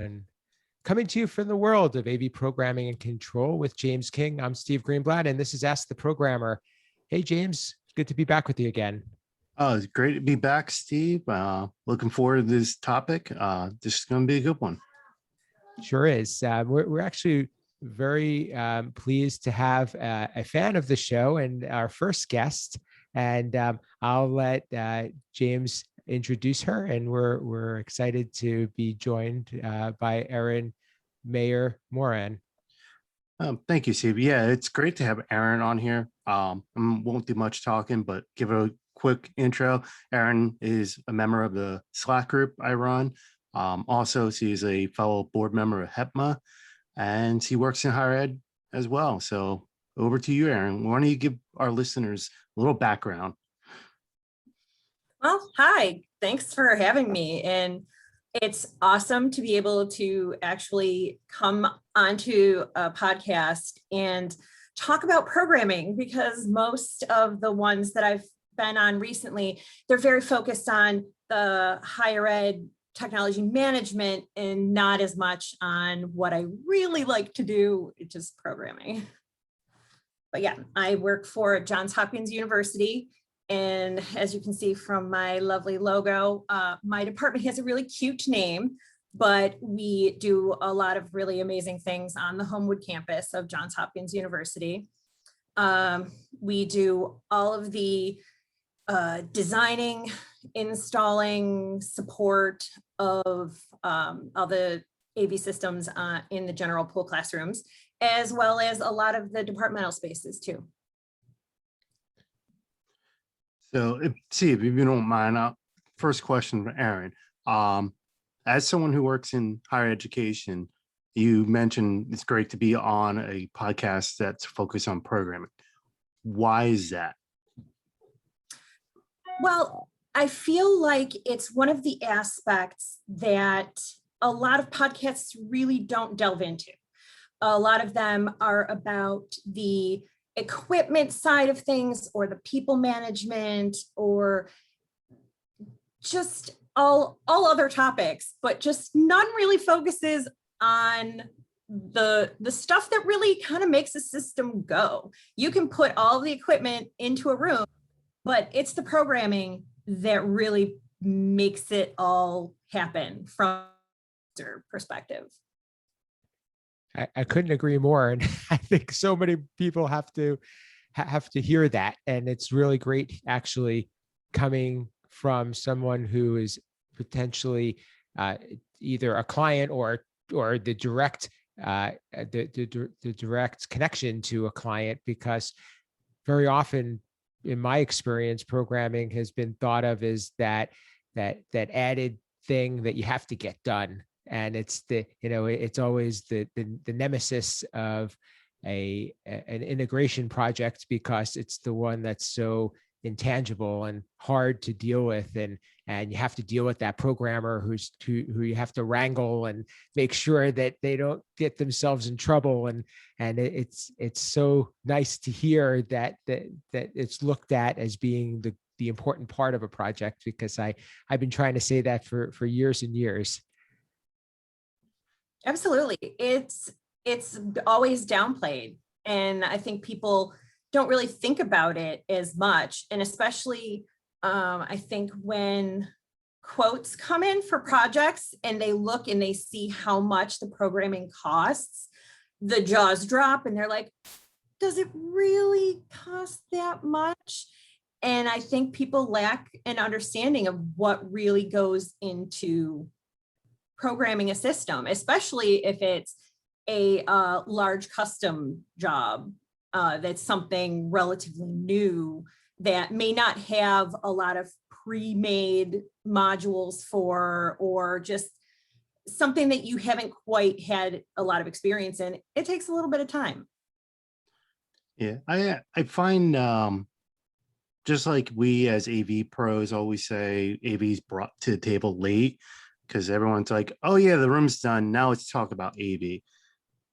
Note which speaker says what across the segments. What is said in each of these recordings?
Speaker 1: And coming to you from the world of AV programming and control with James King, I'm Steve Greenblatt, and this is Ask the Programmer. Hey, James, good to be back with you again.
Speaker 2: Oh, it's great to be back, Steve. Looking forward to this topic. This is going to be a good one.
Speaker 1: Sure is. We're actually very pleased to have a fan of the show and our first guest. And I'll let James introduce her, and we're excited to be joined by Erin Maher-Moran.
Speaker 2: Thank you, Steve. Yeah, it's great to have Erin on here. I won't do much talking, but give a quick intro. Erin is a member of the Slack group I run. Also, she's a fellow board member of HEPMA, and she works in higher ed as well. So over to you, Erin. Why don't you give our listeners a little background?
Speaker 3: Well, hi, thanks for having me. And it's awesome to be able to actually come onto a podcast and talk about programming, because most of the ones that I've been on recently, they're very focused on the higher ed technology management and not as much on what I really like to do, which is programming. But yeah, I work for Johns Hopkins University. And as you can see from my lovely logo, my department has a really cute name, but we do a lot of really amazing things on the Homewood campus of Johns Hopkins University. We do all of the designing, installing, support of all the AV systems in the general pool classrooms, as well as a lot of the departmental spaces too.
Speaker 2: So, Steve, if you don't mind, first question for Erin. As someone who works in higher education, you mentioned it's great to be on a podcast that's focused on programming. Why is that?
Speaker 3: Well, I feel like it's one of the aspects that a lot of podcasts really don't delve into. A lot of them are about the equipment side of things, or the people management, or just all other topics, but just none really focuses on the stuff that really kind of makes a system go. You can put all the equipment into a room, but it's the programming that really makes it all happen from their perspective.
Speaker 1: I couldn't agree more. And I think so many people have to hear that. And it's really great actually coming from someone who is potentially either a client or the direct the direct connection to a client, because very often in my experience, programming has been thought of as that added thing that you have to get done. And it's it's always the nemesis of an integration project, because it's the one that's so intangible and hard to deal with, and you have to deal with that programmer who you have to wrangle and make sure that they don't get themselves in trouble. And it's so nice to hear that it's looked at as being the important part of a project, because I've been trying to say that for years and years.
Speaker 3: Absolutely. It's always downplayed. And I think people don't really think about it as much. And especially, I think when quotes come in for projects and they look and they see how much the programming costs, the jaws drop and they're like, does it really cost that much? And I think people lack an understanding of what really goes into programming a system, especially if it's a large custom job that's something relatively new that may not have a lot of pre-made modules for, or just something that you haven't quite had a lot of experience in. It takes a little bit of time.
Speaker 2: Yeah, I find just like we as AV pros always say, AV is brought to the table late, because everyone's like, oh yeah, the room's done, now let's talk about AV.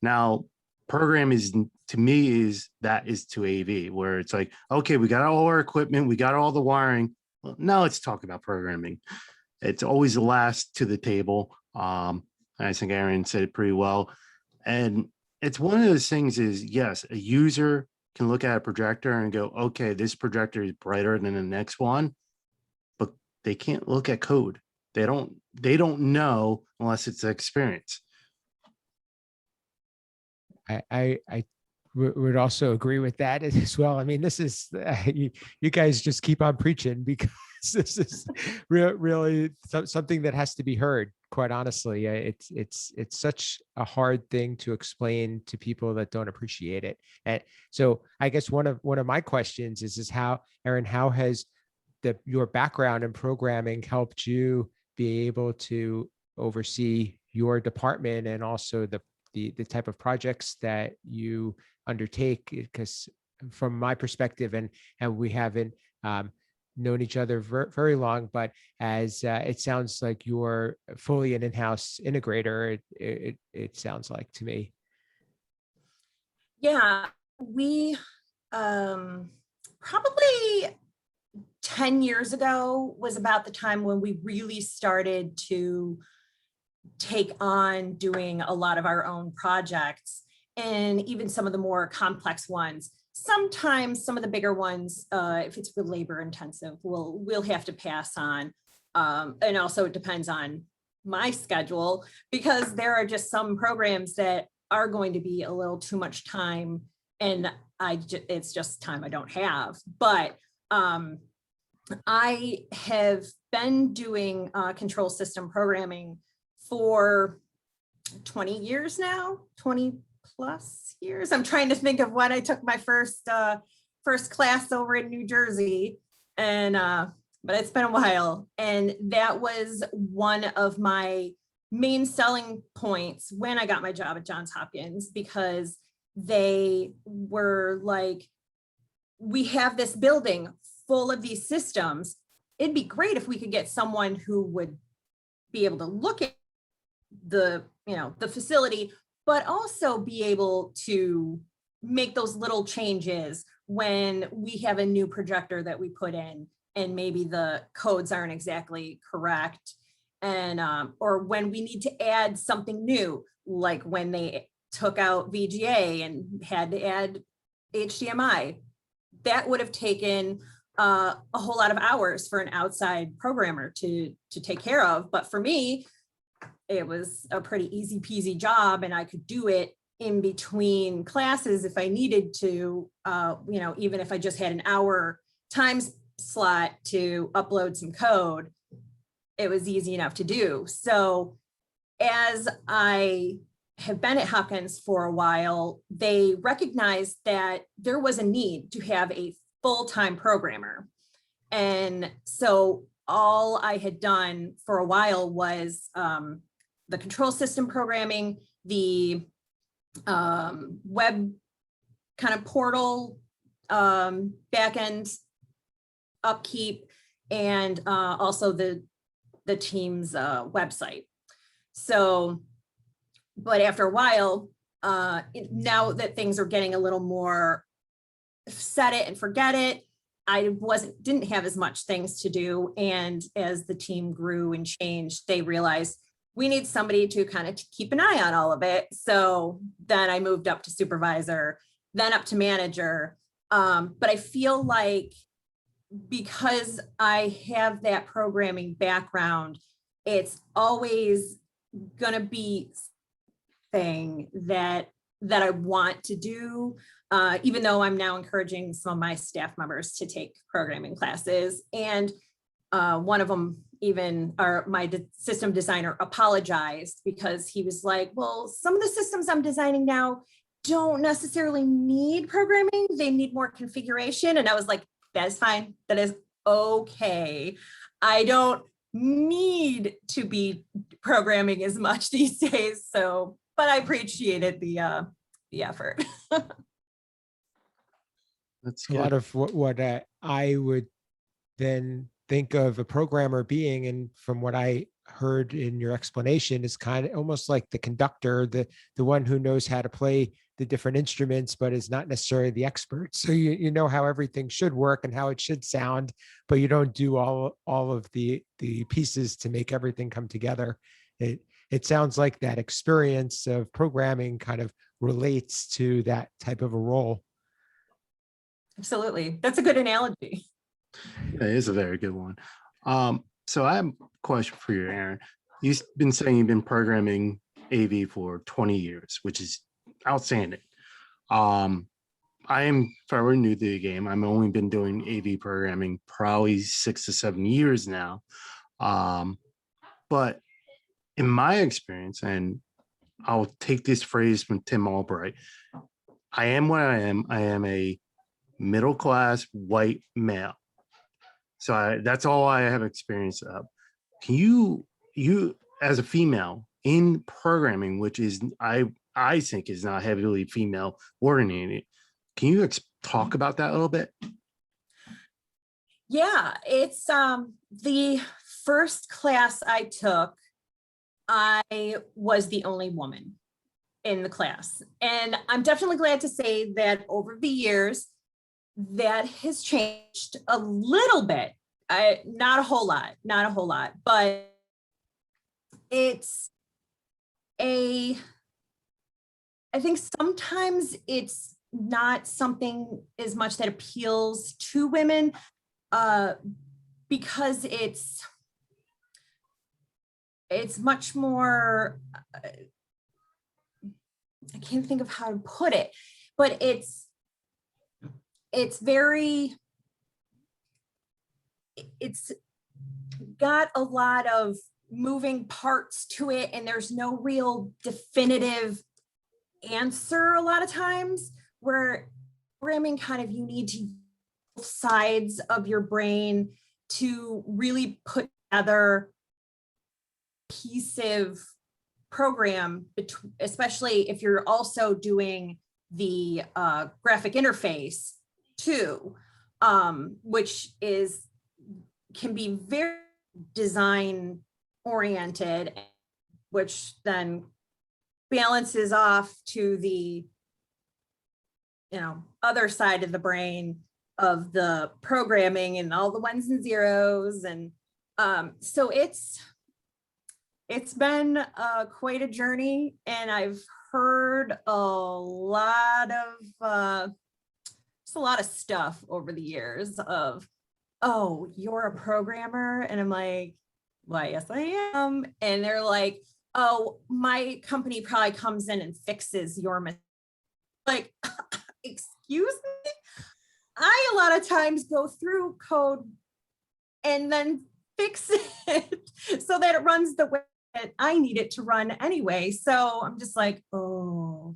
Speaker 2: Now, program is, to me, is to AV, where it's like, okay, we got all our equipment, we got all the wiring, well, now let's talk about programming. It's always the last to the table. I think Erin said it pretty well. And it's one of those things is, yes, a user can look at a projector and go, okay, this projector is brighter than the next one, but they can't look at code. They don't know unless it's experience.
Speaker 1: I would also agree with that as well. I mean, this is you guys just keep on preaching, because this is really something that has to be heard. Quite honestly, it's such a hard thing to explain to people that don't appreciate it. And so, I guess one of my questions is how, Erin, how has your background in programming helped you be able to oversee your department and also the type of projects that you undertake? Because from my perspective, and we haven't known each other very long, but as it sounds like you're fully an in-house integrator, it sounds like to me.
Speaker 3: Yeah, we probably 10 years ago was about the time when we really started to take on doing a lot of our own projects, and even some of the more complex ones. Sometimes some of the bigger ones, if it's real labor intensive, we'll have to pass on. And also it depends on my schedule, because there are just some programs that are going to be a little too much time, and it's just time I don't have. But I have been doing control system programming for 20 years now, 20 plus years. I'm trying to think of when I took my first class over in New Jersey, and but it's been a while. And that was one of my main selling points when I got my job at Johns Hopkins, because they were like, we have this building full of these systems. It'd be great if we could get someone who would be able to look at the facility, but also be able to make those little changes when we have a new projector that we put in and maybe the codes aren't exactly correct, and or when we need to add something new, like when they took out VGA and had to add HDMI. That would have taken a whole lot of hours for an outside programmer to take care of. But for me, it was a pretty easy peasy job, and I could do it in between classes if I needed to, even if I just had an hour time slot to upload some code, it was easy enough to do. So as I have been at Hopkins for a while, they recognized that there was a need to have a full-time programmer. And so all I had done for a while was the control system programming, the web kind of portal, backend upkeep, and also the team's website. So, but after a while, now that things are getting a little more set it and forget it, I didn't have as much things to do. And as the team grew and changed, they realized we need somebody to kind of keep an eye on all of it. So then I moved up to supervisor, then up to manager. But I feel like because I have that programming background, it's always gonna be thing that I want to do, even though I'm now encouraging some of my staff members to take programming classes. And one of them even, my system designer, apologized because he was like, well, some of the systems I'm designing now don't necessarily need programming. They need more configuration. And I was like, that is fine. That is okay. I don't need to be programming as much these days. So, but I appreciated the effort.
Speaker 2: That's
Speaker 1: A
Speaker 2: good.
Speaker 1: lot of what I would then think of a programmer being, and from what I heard in your explanation, is kind of almost like the conductor, the one who knows how to play the different instruments, but is not necessarily the expert. So you know how everything should work and how it should sound, but you don't do all of the pieces to make everything come together. It it sounds like that experience of programming kind of relates to that type of a role.
Speaker 3: Absolutely. That's a good analogy.
Speaker 2: It is a very good one. So I have a question for you, Erin. You've been saying you've been programming AV for 20 years, which is outstanding. I am fairly new to the game. I've only been doing AV programming probably 6 to 7 years now. But in my experience, and I'll take this phrase from Tim Albright, I am what I am. I am a middle-class white male. So that's all I have experience of. Can you as a female in programming, which is I think is not heavily female oriented, can you talk about that a little bit?
Speaker 3: Yeah, it's the first class I took, I was the only woman in the class. And I'm definitely glad to say that over the years, that has changed a little bit. Not a whole lot, but I think sometimes it's not something as much that appeals to women because it's much more, I can't think of how to put it, but it's got a lot of moving parts to it, and there's no real definitive answer a lot of times, where programming kind of, you need to use both sides of your brain to really put together a cohesive program, especially if you're also doing the graphic interface too, which can be very design oriented, which then balances off to the other side of the brain of the programming and all the ones and zeros. And so it's been quite a journey, and I've heard a lot of stuff over the years of, oh, you're a programmer? And I'm like, why, yes, I am. And they're like, oh, my company probably comes in and fixes your mistake. Like, excuse me? I a lot of times go through code and then fix it so that it runs the way that I need it to run anyway. So I'm just like, oh,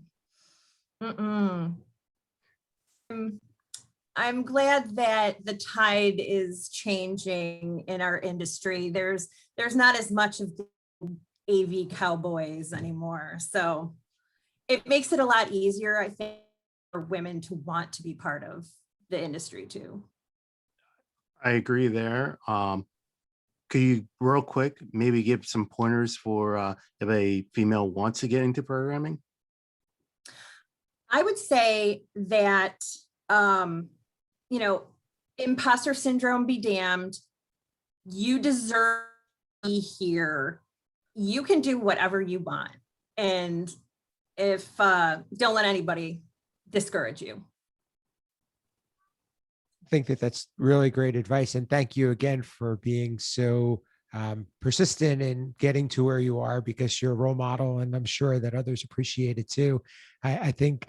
Speaker 3: I'm glad that the tide is changing in our industry. There's not as much of the AV cowboys anymore. So it makes it a lot easier, I think, for women to want to be part of the industry too.
Speaker 2: I agree there. Could you real quick maybe give some pointers for if a female wants to get into programming?
Speaker 3: I would say that, imposter syndrome be damned. You deserve to be here. You can do whatever you want. And if don't let anybody discourage you.
Speaker 1: I think that that's really great advice. And thank you again for being so persistent in getting to where you are, because you're a role model, and I'm sure that others appreciate it too. I think,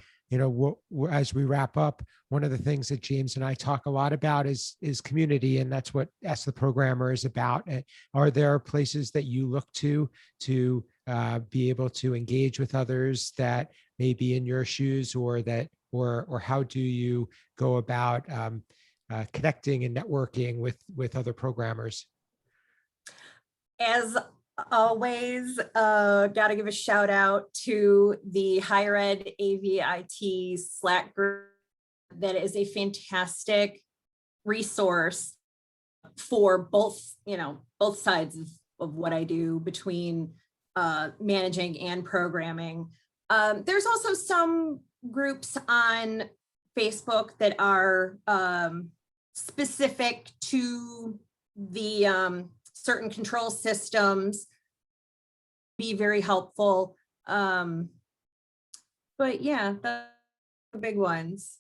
Speaker 1: as we wrap up, one of the things that James and I talk a lot about is community, and that's what Ask the Programmer is about. Are there places that you look to be able to engage with others that may be in your shoes, or how do you go about connecting and networking with other programmers?
Speaker 3: As always, got to give a shout out to the Higher Ed AVIT Slack group. That is a fantastic resource for both sides of what I do, between managing and programming. There's also some groups on Facebook that are specific to the certain control systems. be very helpful. But yeah, the big ones.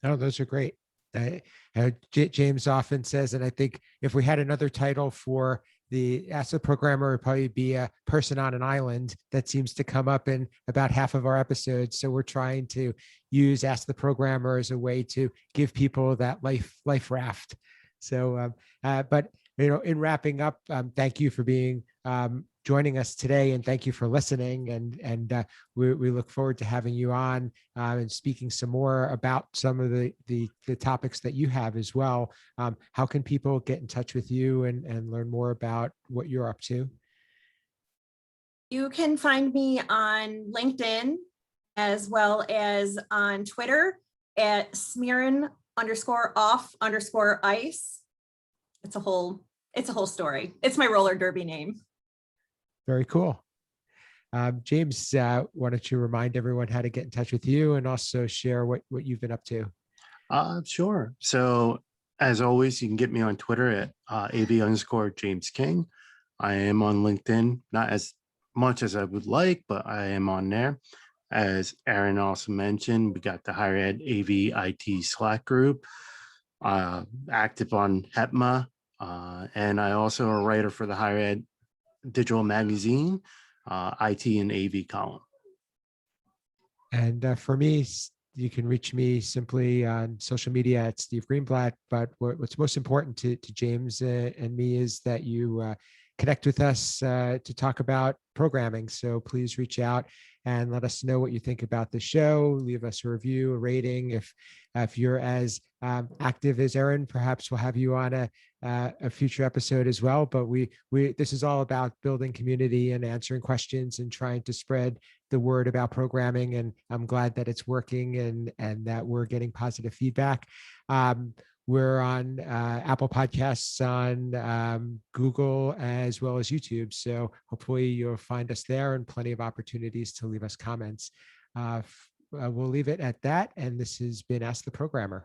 Speaker 1: Oh, those are great. James often says, and I think if we had another title for the Ask the Programmer, it would probably be a person on an island. That seems to come up in about half of our episodes. So we're trying to use Ask the Programmer as a way to give people that life raft. So, but in wrapping up, thank you for being joining us today, and thank you for listening. And we look forward to having you on and speaking some more about some of the topics that you have as well. How can people get in touch with you and learn more about what you're up to?
Speaker 3: You can find me on LinkedIn as well as on Twitter at Smearin_off_ice. It's a whole story. It's my roller derby name.
Speaker 1: Very cool. James, why don't you remind everyone how to get in touch with you and also share what you've been up to?
Speaker 2: Sure. So as always, you can get me on Twitter at AV_James King. I am on LinkedIn, not as much as I would like, but I am on there. As Erin also mentioned, we got the Higher Ed AV IT Slack group, active on HEPMA, and I also a writer for the Higher Ed Digital Magazine, IT and AV column.
Speaker 1: And for me, you can reach me simply on social media at Steve Greenblatt. But what's most important to James and me is that you connect with us to talk about programming. So please reach out and let us know what you think about the show. Leave us a review, a rating. If you're as active as Erin, perhaps we'll have you on a future episode as well. But this is all about building community and answering questions and trying to spread the word about programming. And I'm glad that it's working and that we're getting positive feedback. We're on Apple Podcasts, on Google, as well as YouTube. So hopefully you'll find us there, and plenty of opportunities to leave us comments. We'll leave it at that. And this has been Ask the Programmer.